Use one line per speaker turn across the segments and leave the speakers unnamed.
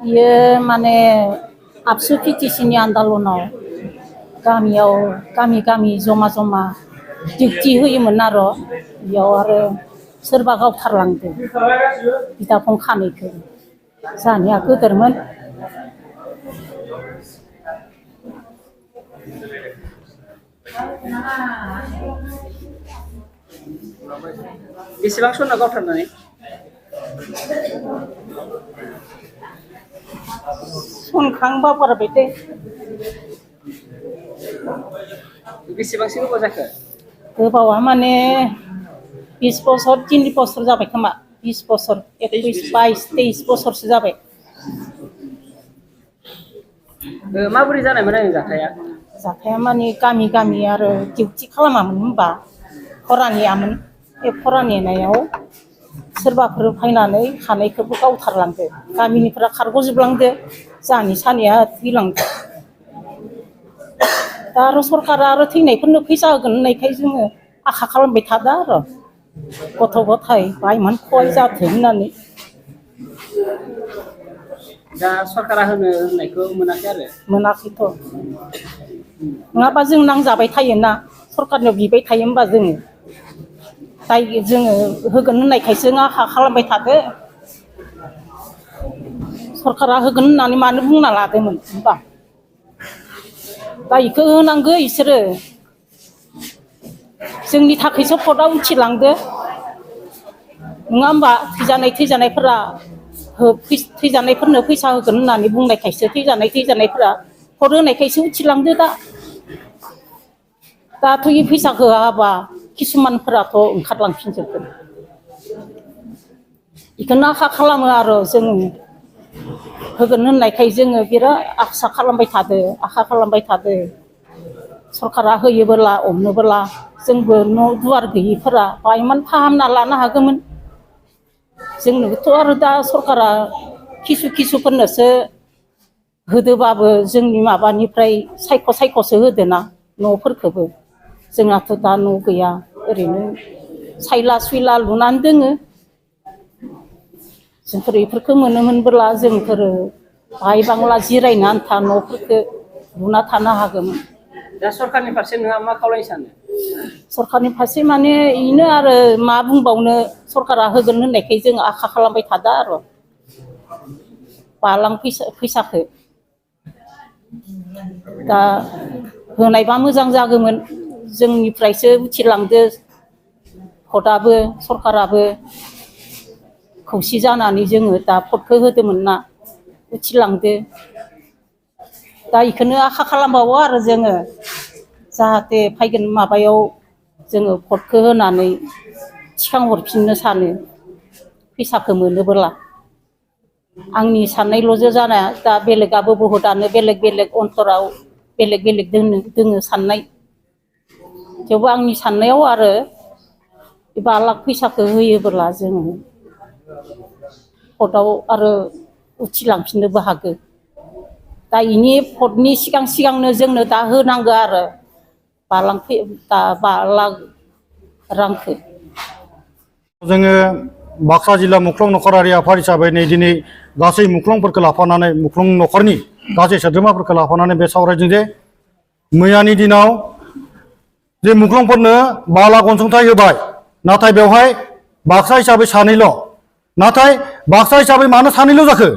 ये माने आबसु पिटिसिनि आन्दालनाव गामियाव गामि जमा जमा डिउटि होयोमोन आरो बेयाव आरो सोरबा गावथारलांदो बिदा फंबाय खानैखौ जानिया गोदोरमोन
बेसेबां सना गावथारनानै
सनखांबा बारबाय दे
बेसेबांसो गोबाव जाखो
गोबावा माने 20 बोसोर 3 बोसोर जाबाय खोमा 20 बोसोर 21 22 23 बोसोरसो जाबाय
माबोरै जानायमोन आं जाथाया
माने गामि आरो डिउटि खालामामोन होनबा फरानियामोन बे फरानिनायाव सोरबाफोर फैनानै खानायखौबो गावथारलांदो गामिनिफ्रा खारग'जोबलांदो जानि सानैया थैलांदो दा आरो सरकारा आरो थैनायफोरनो फैसा होगोन होननायखाय जोङो आखा खालामबाय थादों आरो गथ' गथाय बायमान खहाय जाथों होननानै
दा सरकारा होननायखौ मोनाखै आरो
मोनाखैथ' नङाबा जों नांजाबाय थायोना सरकारनियाव बिबाय थायो होनबा जोङो होगोन होननायखायसो आखा खालामबाय थादो सरकारा होगोन होननानै मानो बुंना लादोंमोन होनबा दा इखौ होनांगौ इसोरो जोंनि थाखायसो भटआ उथिलांदो नङा होमबा थैजानायफोरा थैजानायफोरनो फैसा होगोन होननानै बुंनायखायसो थैजानायफोरा भट होनायखायसो उथिलांदो दाथ' इ फैसाखौ होआबा किसुमानफोराथ' ओंखारलांफिनजोबगोन बेखौनो आखा खालामो आरो जों होगोन होननायखाय जोङो बिराद आसा खालामबाय थादो सरकारा होयोबोला अनोबोला जोंबो न' दुवार गैयिफोरा बायमान फाहामना लानो हागौमोन जोंनोबोथ' आरो दा सरकारा किसुफोरनोसो होदोबाबो जोंनि माबानिफ्राय सायख'सो होदोना न'फोरखौबो जोंहाथ' दा न' गैया ओरैनो सायला सुइला लुनानै दोङो जोंफोर बेफोरखौ मोनोमोनब्ला जोंफोरो बाय बांला जिरायनो आन्था न'फोरखौ लुना थानो हागौमोन
दा सरकारनि फारसे नोंहा मा खावलायनो सानो
सरकारनि फारसे माने इनो आरो मा बुंबावनो सरकारा होगोन होननायखाय जों आखा खालामबाय थादों आरो बालां फैसाखौ दा होनायबा मोजां जागौमोन जोंनिफ्रायसो उथिलांदो भटआबो सरकाराबो खौसे जानानै जोङो दा भटखौ होदोंमोन ना उथिलांदो दा बेखौनो आखा खालामबावो आरो जोङो जाहाथे फैगोन माबायाव जोङो भटखौ होनानै थिखांहरफिननो सानो फैसाखौ मोनोबोला आंनि साननायल'जों जानाया दा बेलेगाबो बहुदआनो बेलेग अन्तराव बेलेग दोङो साननाय थेवबो आंनि साननायाव आरो 5 लाख फैसाखौ होयोबोला जोङो भटआव आरो उथिलांफिननोबो हागौ दा इनि भटनि सिगांनो जोंनो दा होनांगौ आरो 5 लाख रांखौ
जोङो बाक्सा जिल्ला मुख्लं नखरारि आफाद हिसाबै नै दिनै गासै मुख्लंफोरखौ लाफानानै मुख्लं नखरनि गासै सोद्रोमाफोरखौ लाफानानै बे सावरायदों जे मैयानि दिनाव जे मुख्लंफोरनो 5 लाख अनसुंथाइ होबाय नाथाय बेवहाय बाक्सा हिसाबै सानैल' नाथाय बाक्सा हिसाबै मानो सानैल' जाखो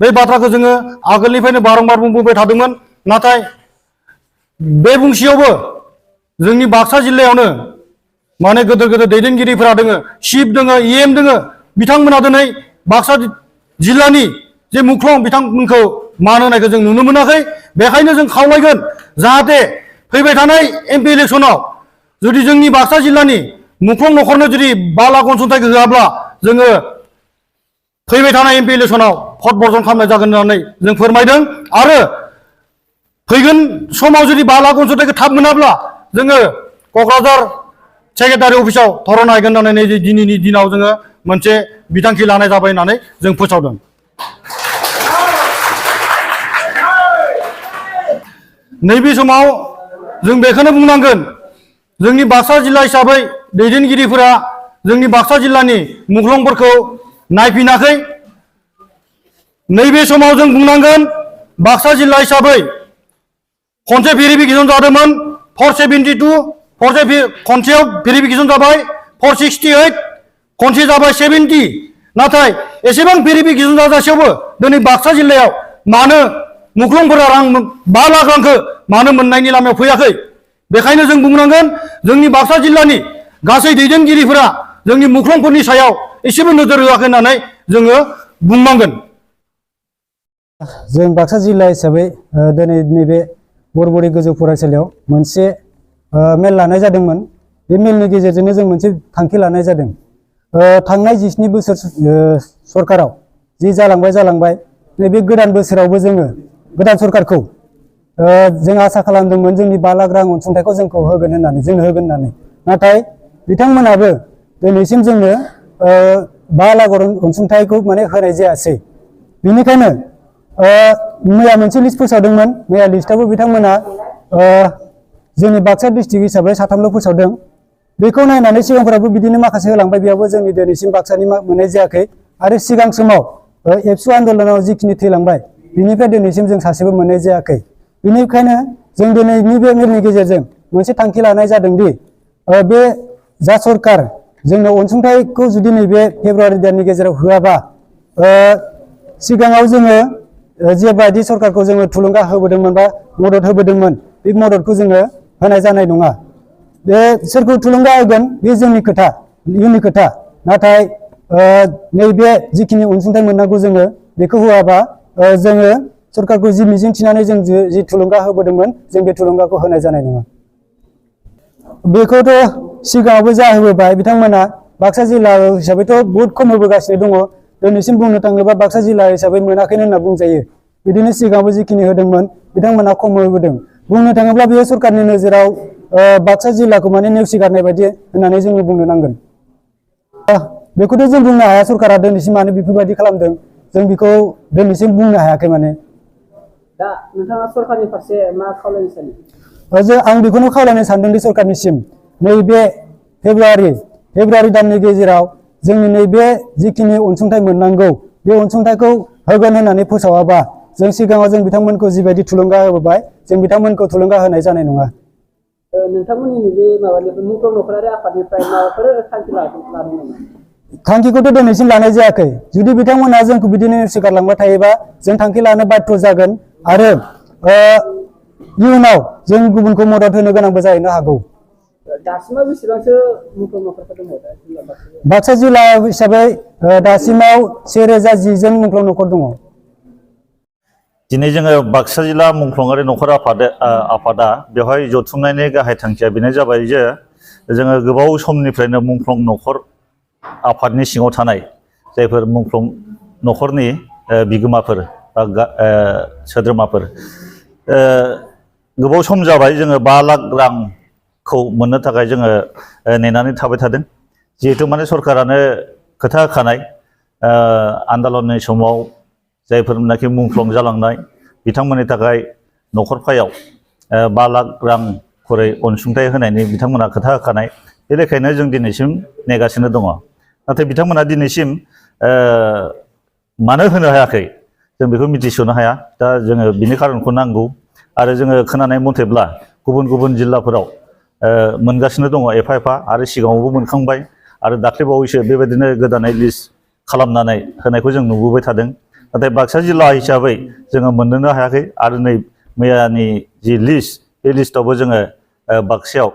बे बाथ्राखौ जोङो आगोलनिफ्रायनो बारंबार बुंबोबाय थादोंमोन नाथाय बे बुंसेयावबो जोंनि बाक्सा जिल्लायावनो माने गोदोर दैदेनगिरिफोरा दोङो चिफ दोङो EM दोङो बिथांमोना दिनै बाक्सा जिल्लानि जे मुख्लं बिथांमोनखौ मान होनायखौ जों नुनो मोनाखै बेखायनो जों खावलायगोन जाहाथे फैबाय थानाय MP इलेक्सनाव जुदि जोंनि बाक्सा जिल्लानि मुख्लं नखरनो जुदि 5 लाख अनसुंथाइखौ होआब्ला जोङो फैबाय थानाय MP इलेक्सनाव भट बर्जन खालामनाय जागोन होननानै जों फोरमायदों आरो फैगोन समाव जुदि 5 लाख अनसुंथाइखौ थाब मोनाब्ला जोङो क'क्राझार सेक्रेटारि अफिसाव धरना हैगोन होननानै दिनैनि दिनाव जोङो मोनसे बिथांखि लानाय जाबाय होननानै जों फोसावदों नैबे समाव जों बेखौनो बुंनांगोन जोंनि बाक्सा जिल्ला हिसाबै दैदेनगिरिफोरा जोंनि बाक्सा जिल्लानि मुख्लंफोरखौ नायफिनाखै नैबे समाव जों बुंनांगोन बाक्सा जिल्ला हिसाबै खनसे भेरिफिकेसन जादोंमोन 472 खनसेयाव भेरिफिकेसन जाबाय 468 खनसे जाबाय 70 नाथाय एसेबां भेरिफिकेसन जाजासेयावबो दिनै बाक्सा जिल्लायाव मानो मुख्लंफोरा रां 5 लाख रांखौ मानो मोननायनि लामायाव फैयाखै बेखायनो जों बुंनांगोन जोंनि बाक्सा जिल्लानि गासै दैदेनगिरिफोरा जोंनि मुख्लंफोरनि सायाव एसेबो नोजोर होआखै होननानै जोङो बुंनांगोन
जों बाक्सा जिल्ला हिसाबै दिनै नैबे बरबरि गोजौ फरायसालियाव मोनसे मेल लानाय जादोंमोन बे मेलनि गेजेरजोंनो जों मोनसे थांखि लानाय जादों थांनाय 17 बोसोर सरकाराव जि जालांबाय नैबे गोदान बोसोरावबो जोङो गोदान सरकारखौ जों आसा खालामदोंमोन जोंनि 5 लाख रां अनसुंथाइखौ जोंनो होगोन होननानै नाथाय बिथांमोनाबो दिनैसिम जोंनो 5 लाख अनसुंथाइखौ माने होनाय जायासै बेनिखायनो मैया मोनसे लिस्ट फोसावदोंमोन मैया लिस्टआवबो बिथांमोना जोंनि बाक्सा डिस्ट्रिक्ट हिसाबै 3ल' फोसावदों बेखौ नायनानै सिगांफोरावबो बिदिनो माखासे होलांबाय बेयावबो जोंनि दिनैसिम बाक्सानि मोननाय जायाखै आरो सिगां समाव एबसु आन्दोलनाव जिखिनि थैलांबाय बिनिफ्राय दिनैसिम जों सासेबो मोननाय जायाखै बेनिखायनो जों दिनैनि बे मेलनि गेजेरजों मोनसे थांखि लानाय जादों दि बे जा सरकार जोंनो अनसुंथाइखौ जुदि नैबे फेब्रुवारि दाननि गेजेराव होआबा सिगाङाव जोङो जेबायदि सरकारखौ जोङो थुलुंगा होबोदोंमोन बा मदद होबोदोंमन बे मददखौ जोङो होनाय जानाय नङा बे सोरखौ थुलुंगा होगोन बे जोंनि खोथा इयुननि खोथा नाथाय नैबे जिखिनि अनसुंथाइ मोननांगौ जोङो बेखौ होआबा जोङो सरकारखौ जि मिजिं थिनानै जों जि थुलुंगा होबोदोंमोन जों बे थुलुंगाखौ होनाय जानाय नङा बेखौथ' सिगाङावबो जाहोबोबाय बिथांमोना बाक्सा जिल्ला हिसाबैथ' बहुत खम होबोगासिनो दङ दिनैसिम बुंनो थाङोबा बाक्सा जिल्ला हिसाबै मोनाखैनो होनना बुंजायो बिदिनो सिगाङावबो जिखिनि होदोंमोन बिथांमोना खम होबोदों बुंनो थाङोब्ला बेयो सरकारनि नोजोराव बाक्सा जिल्लाखौ माने नेवसिगारनाय बायदि होननानै जोङो बुंनो नांगोन बेखौथ' जों बुंनो हाया सरकारा दिनैसिम मानो बेफोरबायदि खालामदों जों बेखौ दिनैसिम बुंनो हायाखै माने
दा नोंथाङा सरकारनि फारसे मा खावलायनो सानो
आं बेखौनो खावलायनो सानदों दि सरकारनिसिम नैबे फेब्रुवारि दाननि गेजेराव जोंनि नैबे जिखिनि अनसुंथाइ मोननांगौ बे अनसुंथाइखौ होगोन होननानै फोसावाबा जों सिगाङाव जों बिथांमोनखौ जिबायदि थुलुंगा होबोबाय जों बिथांमोनखौ थुलुंगा होनाय जानाय नङा
नोंथांमोननि बे माबानिफ्राय मुख्लं नखरारि आफादनिफ्राय माबाफोर थांखि लादों नामा
थांखिखौथ' दिनैसिम लानाय जायाखै जुदि बिथांमोना जोंखौ बिदिनो सिगारलांबाय थायोबा जों थांखि लानो बाध्य जागोन आरो इयुनाव जों गुबुनखौ मदद होनो गोनांबो जाहैनो हागौ
दासिमाव बेसेबांसो मुख्लं नखरफोर दङ
बाक्सा जिल्ला हिसाबै दासिमाव 1010 जन मुख्लं नखर दङ
दिनै जोङो बाक्सा जिल्ला मुंख्लंआरि नखर आफादा बेवहाय जथुमनायनि गाहाय थांखिया बेनो जाबाय जे जोङो गोबाव समनिफ्रायनो मुंख्लं नखर आफादनि सिङाव थानाय जायफोर मुंख्लं नखरनि बिगोमाफोर बा सोद्रोमाफोर गोबाव सम जाबाय जोङो 5 लाख रांखौ मोननो थाखाय जोङो नेनानै थाबाय थादों जिहेतु माने सरकारानो खोथा होखानाय आन्दलननि समाव जायफोरनाखि मुंख्लं जालांनाय बिथांमोननि थाखाय नखरफायाव 5 लाख रां खरै अनसुंथाइ होनायनि बिथांमोना खोथा होखानाय बे लेखायैनो जों दिनैसिम नेगासिनो दङ नाथाय बिथांमोना दिनैसिम मानो होनो हायाखै जों बेखौ मिथिस'नो हाया दा जोङो बिनि खारनखौ नांगौ आरो जोङो खोनानाय मथेब्ला गुबुन गुबुन जिल्लाफोराव मोनगासिनो दङ एफा एफा आरो सिगाङावबो मोनखांबाय आरो दाख्लैबावैसो बेबायदिनो गोदानै लिस्ट खालामनानै होनायखौ जों नुबोबाय थादों नाथाय बाक्सा जिल्ला हिसाबै जोङो मोननोनो हायाखै आरो नै मैयानि जि लिस्ट बे लिस्टआवबो जोङो बाक्सायाव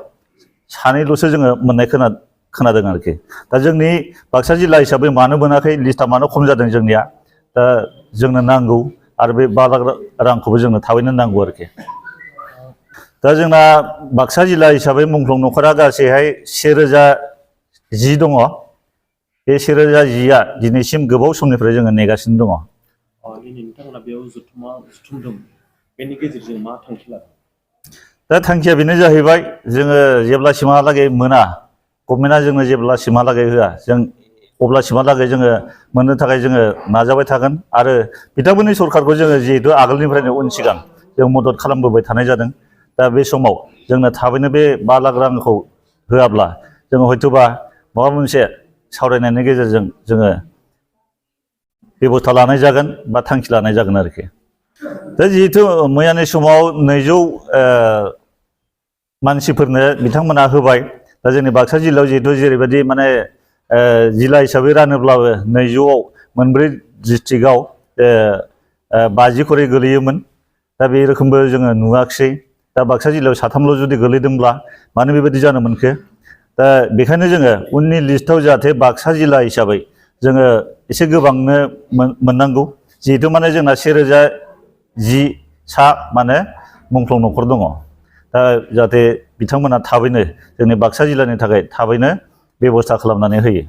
सानैल'सो जोङो मोननाय खोनादों आरोखि दा जोंनि बाक्सा जिल्ला हिसाबै मानो मोनाखै लिस्टआ मानो खम जादों जोंनिया दा जोंनो नांगौ आरो बे 5 लाख रांखौबो जोंनो थाबैनो नांगौ आरोखि दा जोंना बाक्सा जिल्ला हिसाबै मुंख्लं नखरा गासैहाय 1010 दङ बे 1010आ दिनैसिम गोबाव समनिफ्राय जोङो नेगासिनो दङ
दिनै नोंथांमोना बेयाव जुथुमदों बेनि गेजेरजों मा थांखि लादों
दा थांखिया बेनो जाहैबाय जोङो जेब्लासिमहालागै मोना गभर्नमेन्टआ जोंनो जेब्लासिमहालागै होआ जों अब्लासिमहालागै जोङो मोननो थाखाय जोङो नाजाबाय थागोन आरो बिथांमोननि सरकारखौ जोङो जिहेतु आगोलनिफ्रायनो उन सिगां जों मदद खालामबोबाय थानाय जादों दा बे समाव जोंनो थाबैनो बे 5 लाख रांखौ होआब्ला जोङो हयथ'बा माबा मोनसे सावरायनायनि गेजेरजों जोङो बेबस्था लानाय जागोन बा थांखि लानाय जागोन आरोखि। दा जिहेथु मैयानि समाव 200 मानसिफोरनो बिथांमोना होबाय। दा जोंनि बाक्सा जिल्लायाव जिहेतु जेरैबायदि माने जिल्ला हिसाबै रानोब्लाबो 200आव मोनब्रै डिस्ट्रिक्टआव 50 खरै गोलैयोमोन। दा बे रोखोमबो जोङो नुवाखिसै। दा बाक्सा जिल्लायाव 3ल' जुदि गोलैदोंब्ला मानो बेबायदि जानो मोनखो? दा बेखायनो जोङो उननि लिस्टआव जाहाथे बाक्सा जिल्ला हिसाबै जोङो एसे गोबांनो मोननांगौ। जिहेतु माने जोंना 1010 सा माने मुंख्लं न'खर दङ। दा जाहाथे बिथांमोना थाबैनो जोंनि बाक्सा जिल्लानि थाखाय थाबैनो बेबस्था खालामनानै होयो।